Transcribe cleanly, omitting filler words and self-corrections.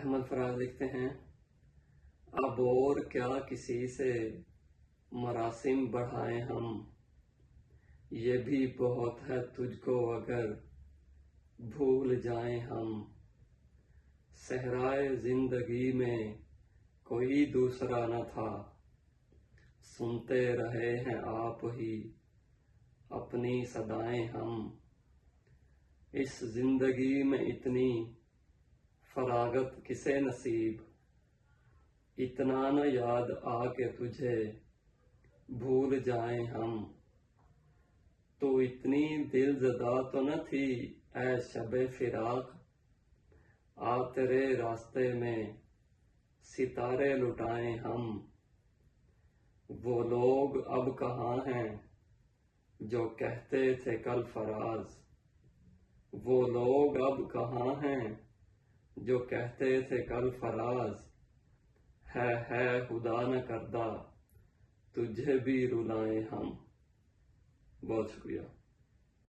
احمد فراز لکھتے ہیں، اب اور کیا کسی سے مراسم بڑھائیں ہم، یہ بھی بہت ہے تجھ کو اگر بھول جائیں ہم۔ صحرائے زندگی میں کوئی دوسرا نہ تھا، سنتے رہے ہیں آپ ہی اپنی صدائیں ہم۔ اس زندگی میں اتنی فراغت کسے نصیب، اتنا نہ یاد آ کے تجھے بھول جائیں ہم۔ تو اتنی دل زدہ تو نہ تھی اے شب فراق، آ تیرے راستے میں ستارے لٹائیں ہم۔ وہ لوگ اب کہاں ہیں جو کہتے تھے کل فراز، وہ لوگ اب کہاں ہیں جو کہتے تھے کل فراز، ہے خدا نہ کردہ تجھے بھی رلائیں ہم۔ بہت شکریہ۔